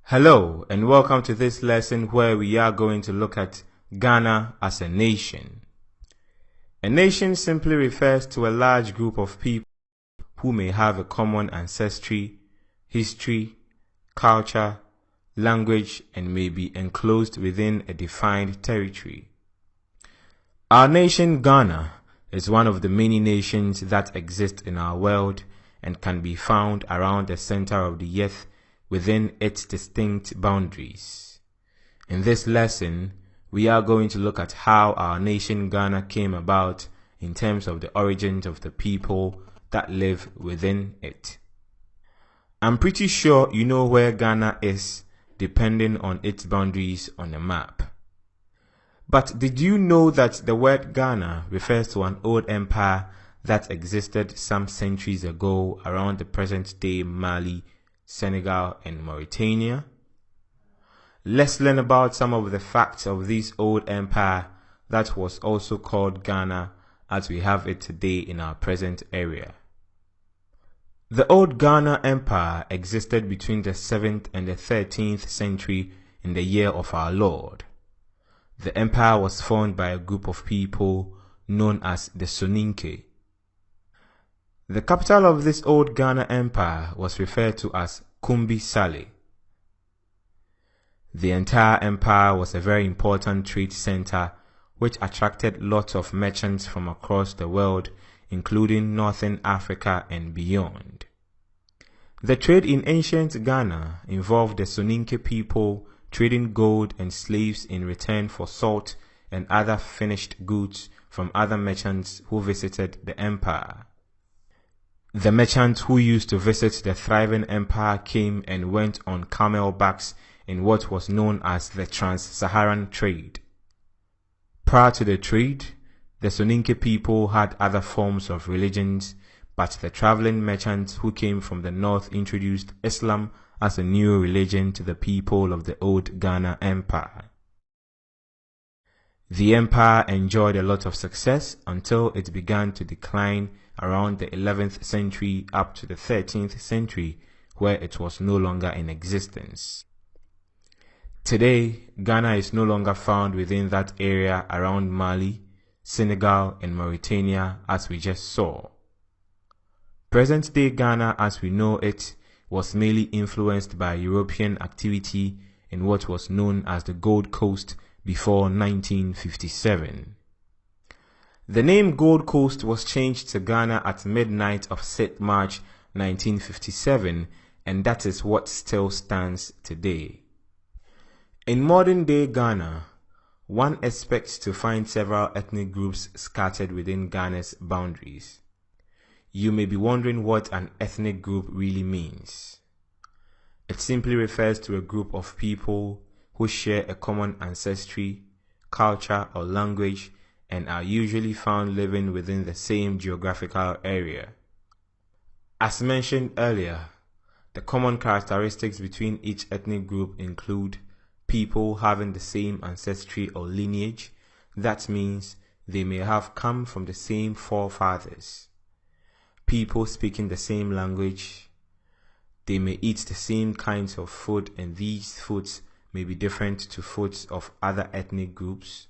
Hello and welcome to this lesson where we are going to look at Ghana as a nation. A nation simply refers to a large group of people who may have a common ancestry, history, culture, language, and may be enclosed within a defined territory. Our nation Ghana is one of the many nations that exist in our world and can be found around the center of the earth within its distinct boundaries. In this lesson, we are going to look at how our nation Ghana came about in terms of the origins of the people that live within it. I'm pretty sure you know where Ghana is depending on its boundaries on a map. But did you know that the word Ghana refers to an old empire that existed some centuries ago around the present-day Mali, Senegal, and Mauritania? Let's learn about some of the facts of this old empire that was also called Ghana as we have it today in our present area. The old Ghana Empire existed between the 7th and the 13th century in the year of our Lord. The empire was formed by a group of people known as the Soninke. The capital of this old Ghana Empire was referred to as Kumbi Sale. The entire empire was a very important trade center which attracted lots of merchants from across the world, including Northern Africa and beyond. The trade in ancient Ghana involved the Soninke people trading gold and slaves in return for salt and other finished goods from other merchants who visited the empire. The merchants who used to visit the thriving empire came and went on camelbacks in what was known as the Trans-Saharan trade. Prior to the trade, the Soninke people had other forms of religions, but the traveling merchants who came from the north introduced Islam as a new religion to the people of the old Ghana Empire. The empire enjoyed a lot of success until it began to decline around the 11th century up to the 13th century, where it was no longer in existence. Today, Ghana is no longer found within that area around Mali, Senegal, and Mauritania as we just saw. Present-day Ghana as we know it was mainly influenced by European activity in what was known as the Gold Coast before 1957. The name Gold Coast was changed to Ghana at midnight of 6th March 1957, and that is what still stands today. In modern-day Ghana, one expects to find several ethnic groups scattered within Ghana's boundaries. You may be wondering what an ethnic group really means. It simply refers to a group of people who share a common ancestry, culture, or language and are usually found living within the same geographical area. As mentioned earlier, the common characteristics between each ethnic group include people having the same ancestry or lineage. That means they may have come from the same forefathers. People speaking the same language. They may eat the same kinds of food, and these foods may be different to foods of other ethnic groups.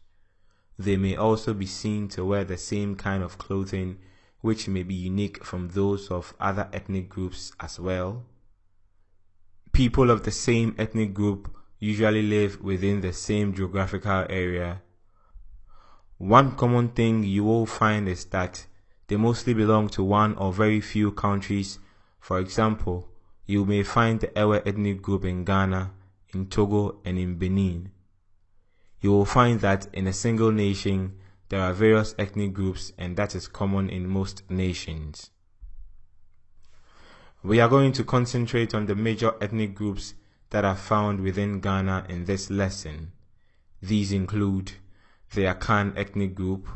They may also be seen to wear the same kind of clothing, which may be unique from those of other ethnic groups as well. People of the same ethnic group usually live within the same geographical area. One common thing you will find is that they mostly belong to one or very few countries. For example, you may find the Ewe ethnic group in Ghana, in Togo, and in Benin. You will find that in a single nation, there are various ethnic groups, and that is common in most nations. We are going to concentrate on the major ethnic groups that are found within Ghana in this lesson. These include the Akan ethnic group,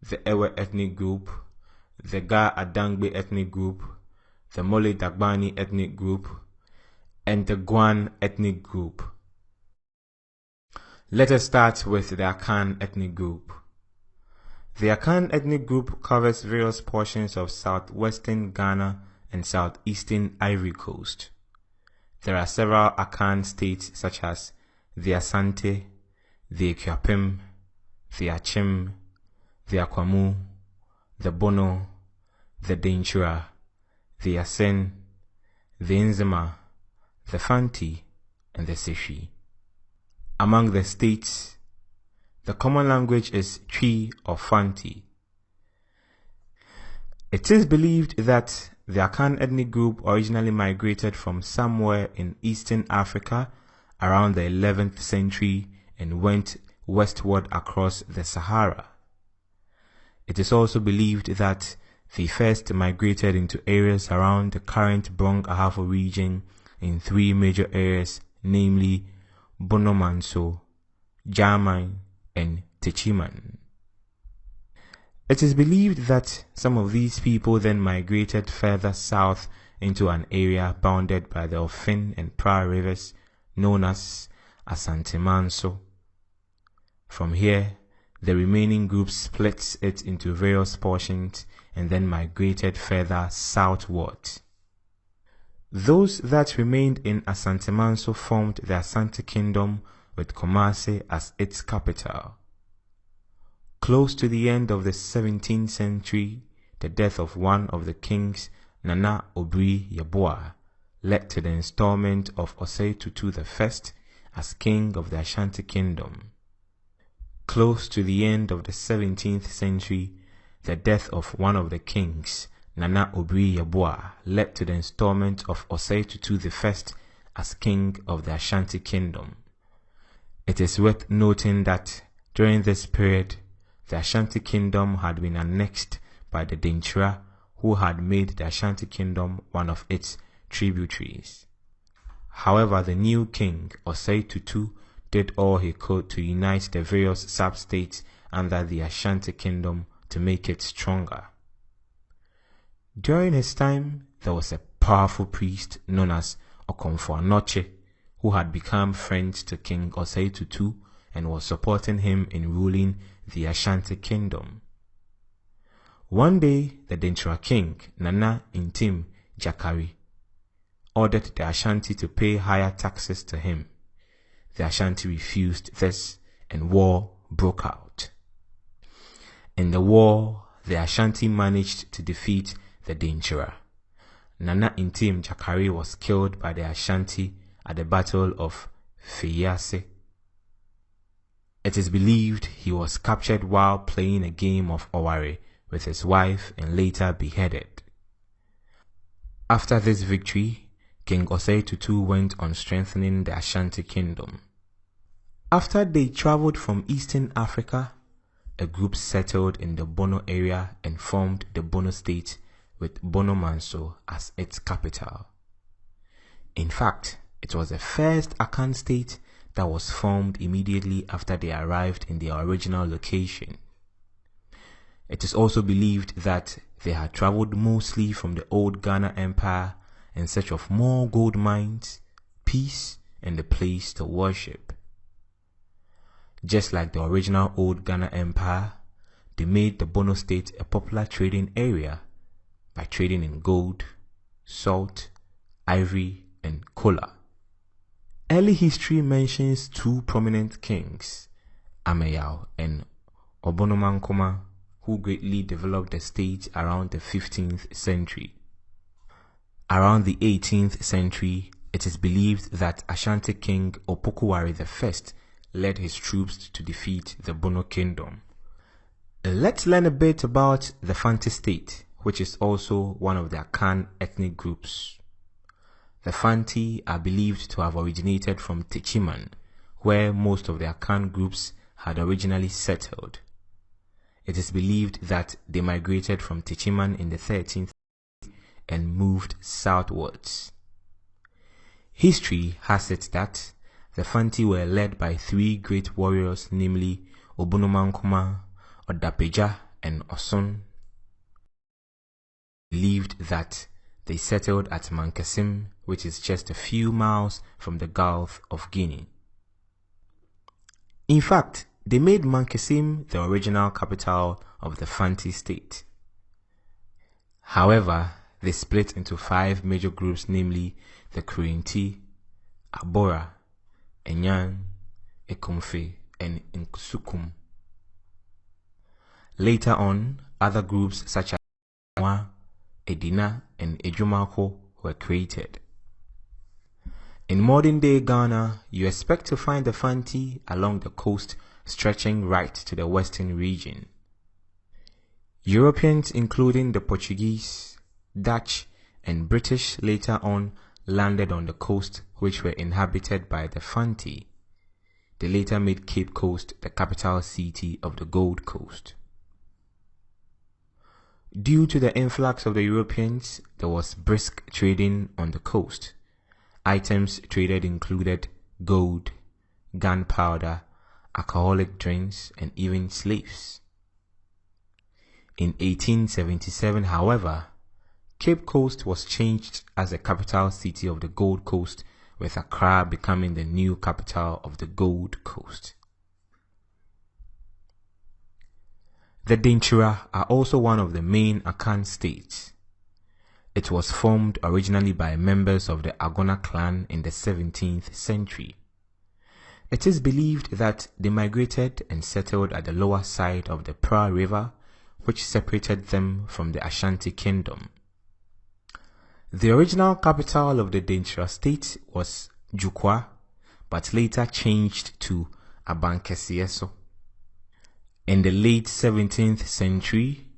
the Ewe ethnic group, the Ga Adangbe ethnic group, the Mole Dagbani ethnic group, and the Gwan ethnic group. Let us start with the Akan ethnic group. The Akan ethnic group covers various portions of southwestern Ghana and southeastern Ivory Coast. there are several Akan states such as the Asante, the Akuapem, the Achim, the Akwamu, the Bono, the Dainchura, the Asen, the Nzema, the Fanti, and the Seshi. Among the states, the common language is Twi or Fanti. It is believed that the Akan ethnic group originally migrated from somewhere in Eastern Africa around the 11th century and went westward across the Sahara. It is also believed that they first migrated into areas around the current Brong Ahafo region in three major areas, namely Bono-Manso, Djamena, and Techiman. It is believed that some of these people then migrated further south into an area bounded by the Ofin and Pra rivers known as Asante Manso. From here, the remaining group splits it into various portions and then migrated further southward. Those that remained in Asante Manso formed the Asante Kingdom with Kumasi as its capital. Close to the end of the 17th century, the death of one of the kings, Nana Obri Yeboah, led to the installment of Osei Tutu I as king of the Ashanti Kingdom. Close to the end of the 17th century, the death of one of the kings, Nana Obri Yeboah, led to the installment of Osei Tutu I as king of the Ashanti Kingdom. It is worth noting that during this period, the Ashanti Kingdom had been annexed by the Dainchura, who had made the Ashanti Kingdom one of its tributaries. However, the new king, Osei Tutu, did all he could to unite the various sub-states under the Ashanti Kingdom to make it stronger. During his time, there was a powerful priest known as Okomfo Anokye, who had become friend to King Osei Tutu and was supporting him in ruling the Ashanti Kingdom. One day, the Dainchura king, Nana Intim Jakari, ordered the Ashanti to pay higher taxes to him. The Ashanti refused this, and war broke out. In the war, the Ashanti managed to defeat the Dainchura. Nana Intim Jakari was killed by the Ashanti at the Battle of Feyase. It is believed he was captured while playing a game of Oware with his wife and later beheaded. After this victory, King Osei Tutu went on strengthening the Ashanti Kingdom. After they traveled from Eastern Africa, a group settled in the Bono area and formed the Bono state with Bono-Manso as its capital. In fact, it was the first Akan state that was formed immediately after they arrived in their original location. It is also believed that they had traveled mostly from the old Ghana Empire in search of more gold mines, peace, and a place to worship. Just like the original old Ghana Empire, they made the Bono state a popular trading area by trading in gold, salt, ivory, and kola. Early history mentions two prominent kings, Ameyao and Obonomankoma, who greatly developed the state around the 15th century. Around the 18th century, it is believed that Ashanti king Opokuwari I led his troops to defeat the Bono kingdom. Let's learn a bit about the Fanti state, which is also one of the Akan ethnic groups. The Fanti are believed to have originated from Techiman, where most of the Akan groups had originally settled. It is believed that they migrated from Techiman in the 13th century and moved southwards. History has it that the Fanti were led by three great warriors, namely Obonomankoma, Odapeja, and Osun. Believed that they settled at Mankasim, which is just a few miles from the Gulf of Guinea. In fact, they made Mankasim the original capital of the Fanti state. However, they split into five major groups, namely the Kurinti, Abora, Enyan, Ekomfe, and Nkusukum. Later on, other groups such as Mwa, Edina, and Ejumako were created. In modern-day Ghana, you expect to find the Fanti along the coast stretching right to the western region. Europeans, including the Portuguese, Dutch, and British, later on landed on the coast, which were inhabited by the Fanti. They later made Cape Coast the capital city of the Gold Coast. Due to the influx of the Europeans, there was brisk trading on the coast. Items traded included gold, gunpowder, alcoholic drinks, and even slaves. In 1877, however, Cape Coast was changed as the capital city of the Gold Coast, with Accra becoming the new capital of the Gold Coast. The Dinchira are also one of the main Akan states. It was formed originally by members of the Agona clan in the 17th century. It is believed that they migrated and settled at the lower side of the Pra River, which separated them from the Ashanti Kingdom. The original capital of the Dinchira state was Jukwa, but later changed to Abankesieso. In the late 17th century,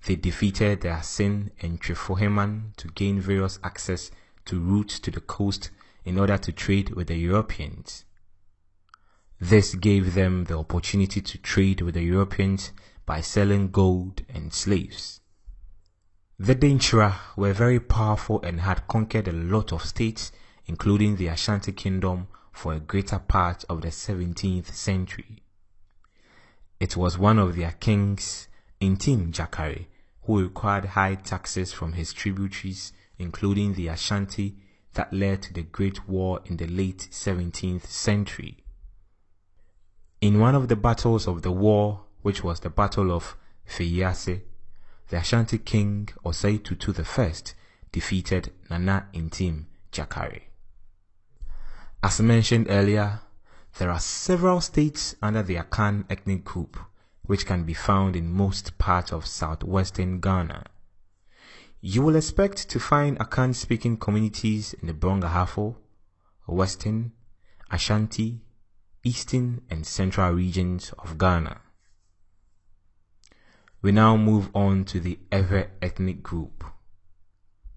they defeated the Asin and Trefoheman to gain various access to routes to the coast in order to trade with the Europeans. This gave them the opportunity to trade with the Europeans by selling gold and slaves. The Dinchira were very powerful and had conquered a lot of states, including the Ashanti Kingdom, for a greater part of the 17th century. It was one of their kings, Ntim Jakare, who required high taxes from his tributaries, including the Ashanti, that led to the Great War in the late 17th century. In one of the battles of the war, which was the Battle of Feyase, the Ashanti king Osei Tutu I defeated Nana Ntim Jakare. As mentioned earlier, there are several states under the Akan ethnic group, which can be found in most parts of southwestern Ghana. You will expect to find Akan-speaking communities in the Brong-Ahafo, Western, Ashanti, Eastern, and Central regions of Ghana. We now move on to the Ewe ethnic group.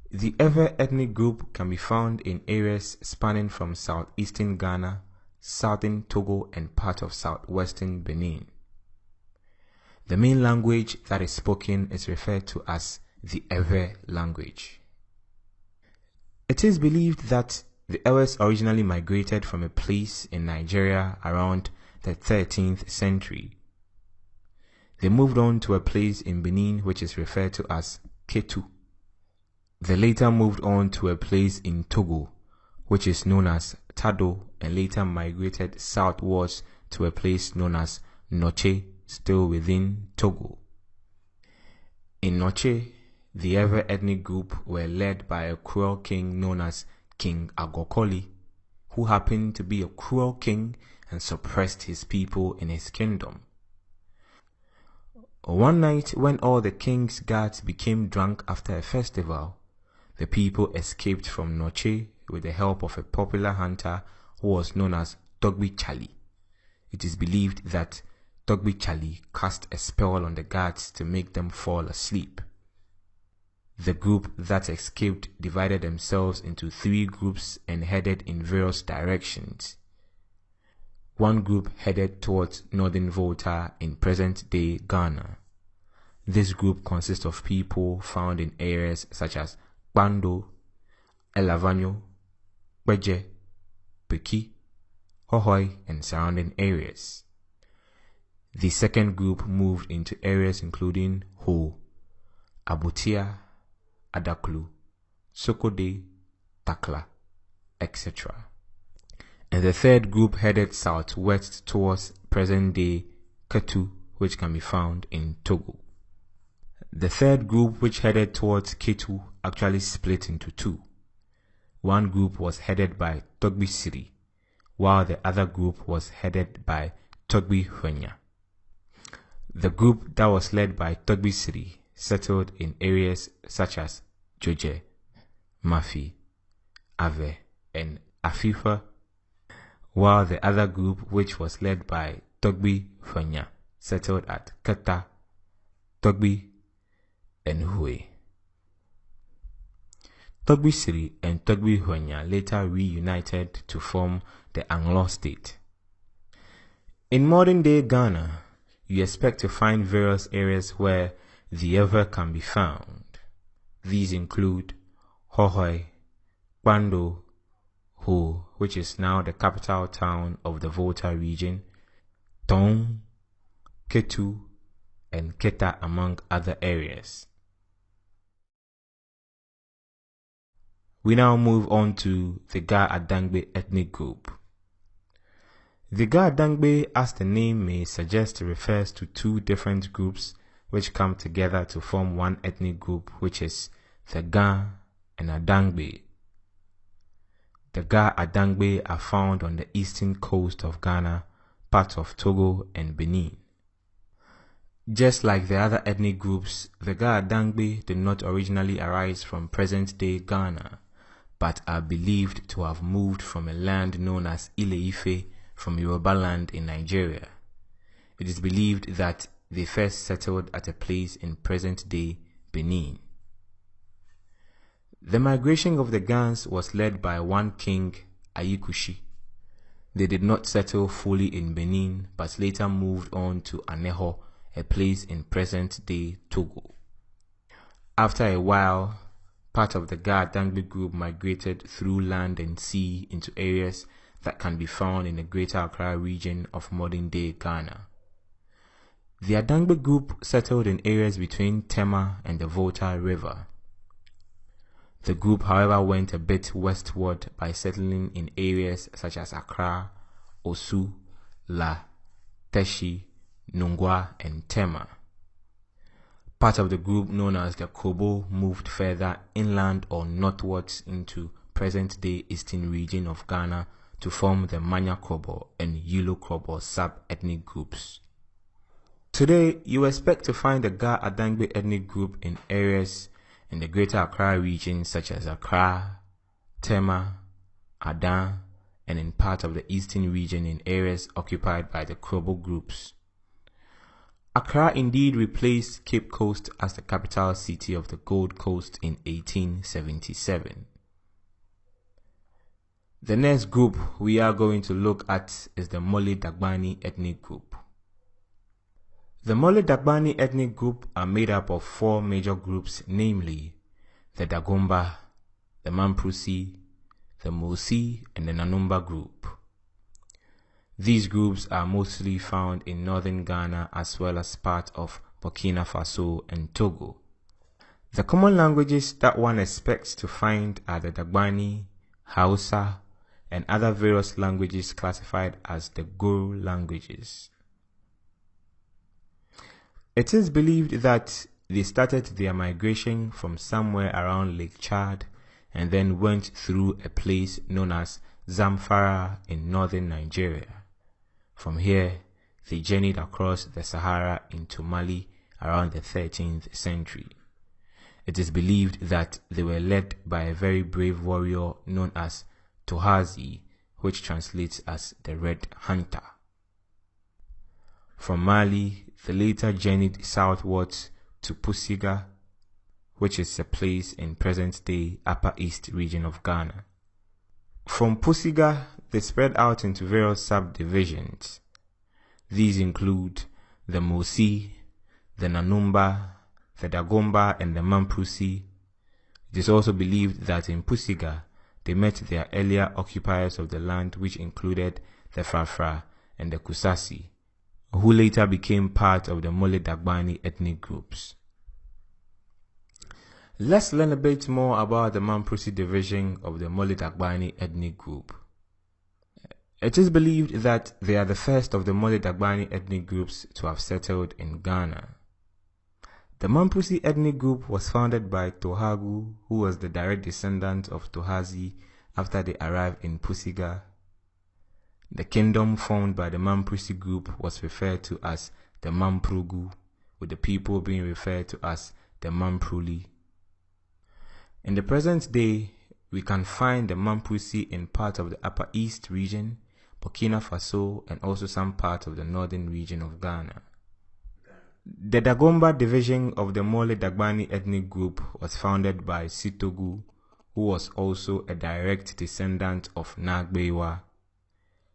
The Ewe ethnic group can be found in areas spanning from southeastern Ghana, southern Togo, and part of southwestern Benin. The main language that is spoken is referred to as the Ewe language. It is believed that the Ewes originally migrated from a place in Nigeria around the 13th century. They moved on to a place in Benin which is referred to as Ketu. They later moved on to a place in Togo, which is known as Tado, and later migrated southwards to a place known as Noche, still within Togo. In Noche, the Ewe ethnic group were led by a cruel king known as King Agokoli, who happened to be a cruel king and suppressed his people in his kingdom. One night, when all the king's guards became drunk after a festival, the people escaped from Noche with the help of a popular hunter who was known as Togbi Chali. It is believed that Togbi Chali cast a spell on the guards to make them fall asleep. The group that escaped divided themselves into 3 groups and headed in various directions. One group headed towards northern Volta in present-day Ghana. This group consists of people found in areas such as Bando, Elavanyo, Beje, Peki, Hohoi, and surrounding areas. The second group moved into areas including Ho, Abutia, Adaklu, Sokode, Takla, etc. And the third group headed southwest towards present-day Ketu, which can be found in Togo. The third group, which headed towards Ketu, actually split into 2. one group was headed by Togbi Siri, while the other group was headed by Togbi Hwenya. The group that was led by Togbi Siri settled in areas such as Joje, Mafi, Ave, and Afifa, while the other group, which was led by Togbi Hwenya, settled at Kata, Togbi, and Hue. Togbi Siri and Togbi Hwenya later reunited to form the Anglo state. In modern-day Ghana, you expect to find various areas where the Ewe can be found. These include Hohoi, Kpando, Ho, which is now the capital town of the Volta region, Tong, Ketu, and Keta, among other areas. We now move on to the Ga Adangbe ethnic group. The Ga Adangbe, as the name may suggest, refers to two different groups which come together to form one ethnic group, which is the Ga and Adangbe. The Ga Adangbe are found on the eastern coast of Ghana, parts of Togo and Benin. Just like the other ethnic groups, the Ga Adangbe did not originally arise from present-day Ghana, but are believed to have moved from a land known as Ile-Ife from Yoruba land in Nigeria. It is believed that they first settled at a place in present-day Benin. The migration of the Gans was led by one king, Ayikushi. They did not settle fully in Benin, but later moved on to Aneho, a place in present-day Togo. After a while, part of the Ga Adangbe group migrated through land and sea into areas that can be found in the Greater Accra region of modern-day Ghana. The Adangbe group settled in areas between Tema and the Volta River. The group, however, went a bit westward by settling in areas such as Accra, Osu, La, Teshi, Nungwa, and Tema. Part of the group known as the Kobo moved further inland or northwards into present-day eastern region of Ghana to form the Manya Kobo and Yulo Kobo sub-ethnic groups. Today, you expect to find the Ga Adangbe ethnic group in areas in the Greater Accra region such as Accra, Tema, Adan, and in part of the eastern region in areas occupied by the Kobo groups. Accra indeed replaced Cape Coast as the capital city of the Gold Coast in 1877. The next group we are going to look at is the Mole Dagbani ethnic group. The Mole Dagbani ethnic group are made up of four major groups, namely the Dagomba, the Mamprusi, the Mosi, and the Nanumba group. These groups are mostly found in northern Ghana as well as part of Burkina Faso and Togo. The common languages that one expects to find are the Dagbani, Hausa, and other various languages classified as the Guru languages. It is believed that they started their migration from somewhere around Lake Chad and then went through a place known as Zamfara in northern Nigeria. From here, they journeyed across the Sahara into Mali around the 13th century. It is believed that they were led by a very brave warrior known as Tohazi, which translates as the Red Hunter. From Mali, they later journeyed southwards to Pusiga, which is a place in present-day Upper East region of Ghana. From Pusiga, they spread out into various subdivisions. These include the Mosi, the Nanumba, the Dagomba, and the Mamprusi. It is also believed that in Pusiga, they met their earlier occupiers of the land, which included the Frafra and the Kusasi, who later became part of the Mole Dagbani ethnic groups. Let's learn a bit more about the Mamprusi division of the Mole Dagbani ethnic group. It is believed that they are the first of the Mole Dagbani ethnic groups to have settled in Ghana. The Mamprusi ethnic group was founded by Tohagu, who was the direct descendant of Tohazi, after they arrived in Pusiga. The kingdom formed by the Mamprisi group was referred to as the Mamprugu, with the people being referred to as the Mampruli. In the present day, we can find the Mamprisi in part of the Upper East region, Burkina Faso, and also some part of the northern region of Ghana. The Dagomba division of the Mole Dagbani ethnic group was founded by Sitogu, who was also a direct descendant of Nagbewa.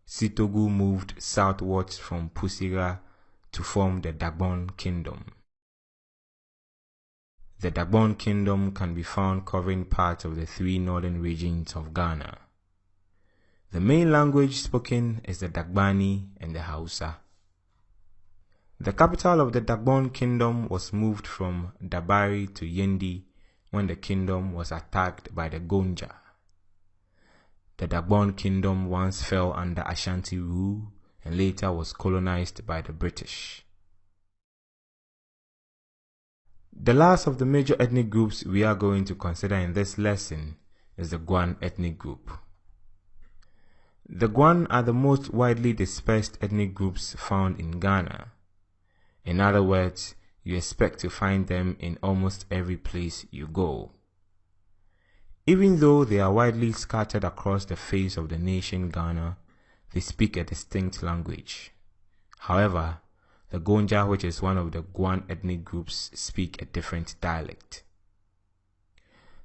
Sitogu moved southwards from Pusiga to form the Dagbon Kingdom. The Dagbon Kingdom can be found covering parts of the three northern regions of Ghana. The main language spoken is the Dagbani and the Hausa. The capital of the Dagbon Kingdom was moved from Dabari to Yendi when the kingdom was attacked by the Gonja. The Dagbon Kingdom once fell under Ashanti rule and later was colonized by the British. The last of the major ethnic groups we are going to consider in this lesson is the Guan ethnic group. The Guan are the most widely dispersed ethnic groups found in Ghana. In other words, you expect to find them in almost every place you go. Even though they are widely scattered across the face of the nation Ghana, they speak a distinct language. However, the Gonja, which is one of the Guan ethnic groups, speak a different dialect.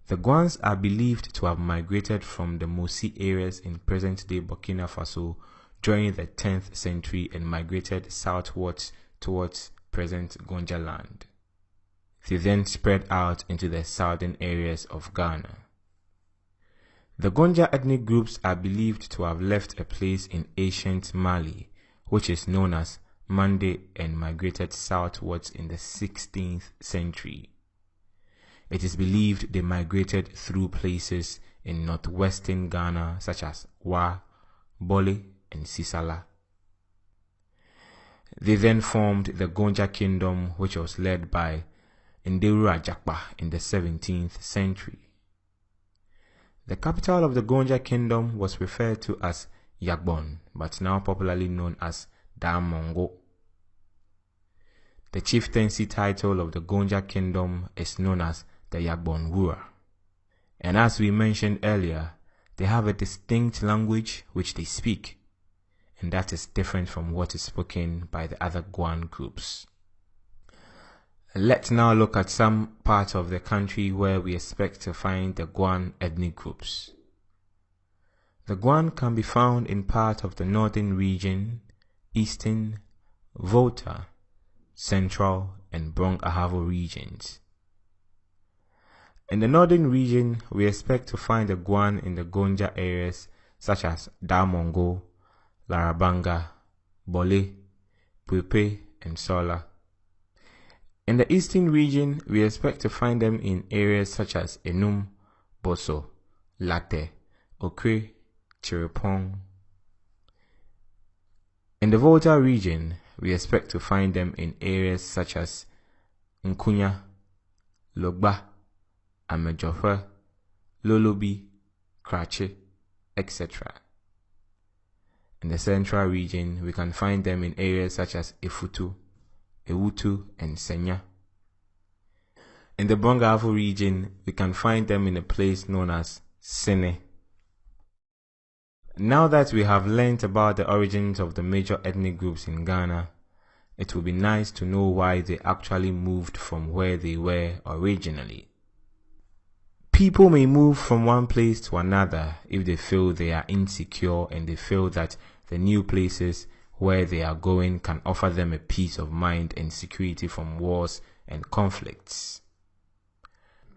The Guans are believed to have migrated from the Mosi areas in present-day Burkina Faso during the 10th century and migrated southwards towards present Gonja land. They then spread out into the southern areas of Ghana. The Gonja ethnic groups are believed to have left a place in ancient Mali, which is known as Mande, and migrated southwards in the 16th century. It is believed they migrated through places in northwestern Ghana such as Wa, Bole, and Sisala. They then formed the Gonja Kingdom, which was led by Nderu Ajakpa in the 17th century. The capital of the Gonja Kingdom was referred to as Yagbon, but now popularly known as Damongo. The chieftaincy title of the Gonja Kingdom is known as the Yagbon Wura. And as we mentioned earlier, they have a distinct language which they speak, and that is different from what is spoken by the other Guan groups. Let's now look at some parts of the country where we expect to find the Guan ethnic groups. The Guan can be found in part of the northern region, eastern, Volta, Central, and Brong Ahavo regions. In the northern region, we expect to find the Guan in the Gonja areas such as Damongo, Larabanga, Bole, Pupe, and Sola. In the eastern region, we expect to find them in areas such as Enum, Boso, Late, Okre, Chiripong. In the Volta region, we expect to find them in areas such as Nkunya, Logba, Amejofa, Lolobi, Krache, etc. In the central region, we can find them in areas such as Efutu, Ewutu, and Senya. In the Brong Ahavo region, we can find them in a place known as Sene. Now that we have learnt about the origins of the major ethnic groups in Ghana, it will be nice to know why they actually moved from where they were originally. People may move from one place to another if they feel they are insecure and they feel that the new places where they are going can offer them a peace of mind and security from wars and conflicts.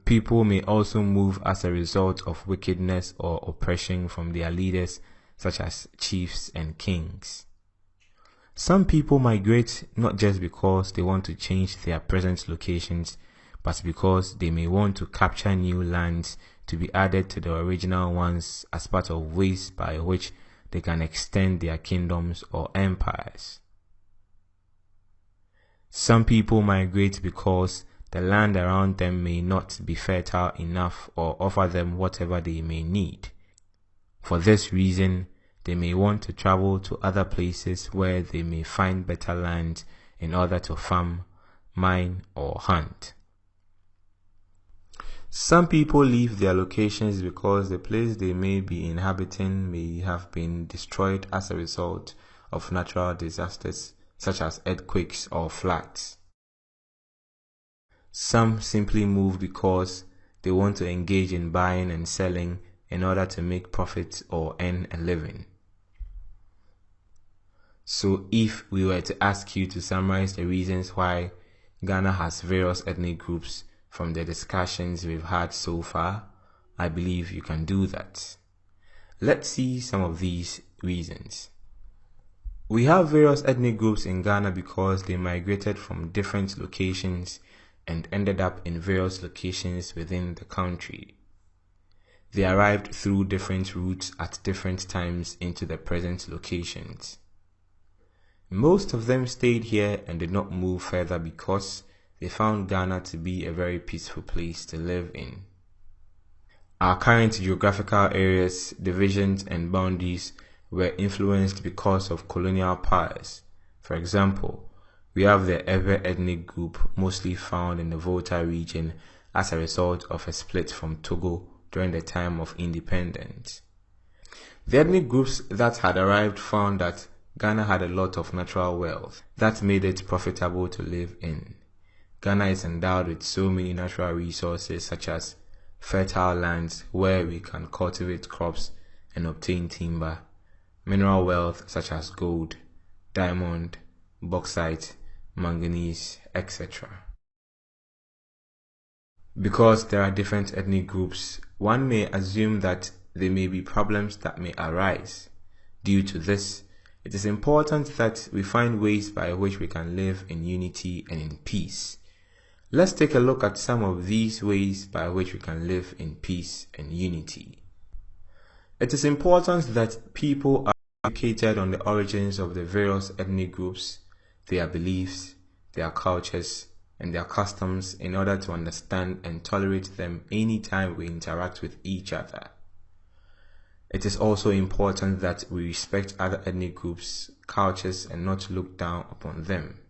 People may also move as a result of wickedness or oppression from their leaders, such as chiefs and kings. Some people migrate not just because they want to change their present locations, but because they may want to capture new lands to be added to the original ones as part of ways by which they can extend their kingdoms or empires. Some people migrate because the land around them may not be fertile enough or offer them whatever they may need. For this reason, they may want to travel to other places where they may find better land in order to farm, mine, or hunt. Some people leave their locations because the place they may be inhabiting may have been destroyed as a result of natural disasters such as earthquakes or floods. Some simply move because they want to engage in buying and selling in order to make profit or earn a living. So if we were to ask you to summarize the reasons why Ghana has various ethnic groups from the discussions we've had so far, I believe you can do that. Let's see some of these reasons. We have various ethnic groups in Ghana because they migrated from different locations and ended up in various locations within the country. They arrived through different routes at different times into the present locations. Most of them stayed here and did not move further because they found Ghana to be a very peaceful place to live in. Our current geographical areas, divisions, and boundaries were influenced because of colonial powers. For example, we have the Ewe ethnic group mostly found in the Volta region as a result of a split from Togo during the time of independence. The ethnic groups that had arrived found that Ghana had a lot of natural wealth that made it profitable to live in. Ghana is endowed with so many natural resources such as fertile lands where we can cultivate crops and obtain timber, mineral wealth such as gold, diamond, bauxite, manganese, etc. Because there are different ethnic groups, one may assume that there may be problems that may arise. Due to this, it is important that we find ways by which we can live in unity and in peace. Let's take a look at some of these ways by which we can live in peace and unity. It is important that people are educated on the origins of the various ethnic groups, their beliefs, their cultures, and their customs in order to understand and tolerate them anytime we interact with each other. It is also important that we respect other ethnic groups, cultures, and not look down upon them.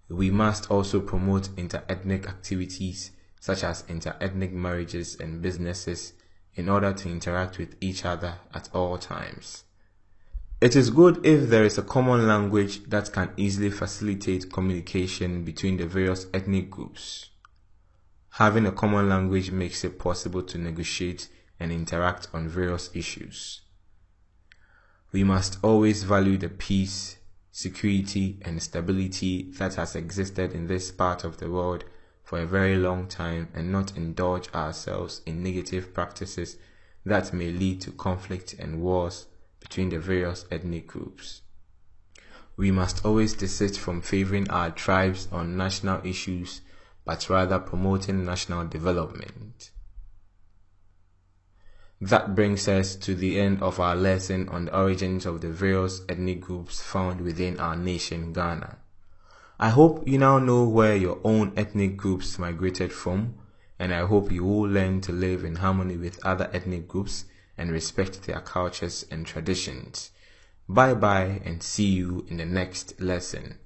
We must also promote inter-ethnic activities such as inter-ethnic marriages and businesses in order to interact with each other at all times. It is good if there is a common language that can easily facilitate communication between the various ethnic groups. Having a common language makes it possible to negotiate and interact on various issues. We must always value the peace, security, and stability that has existed in this part of the world for a very long time and not indulge ourselves in negative practices that may lead to conflict and wars between the various ethnic groups. We must always desist from favoring our tribes on national issues, but rather promoting national development. That brings us to the end of our lesson on the origins of the various ethnic groups found within our nation, Ghana. I hope you now know where your own ethnic groups migrated from, and I hope you will learn to live in harmony with other ethnic groups and respect their cultures and traditions. Bye bye and see you in the next lesson.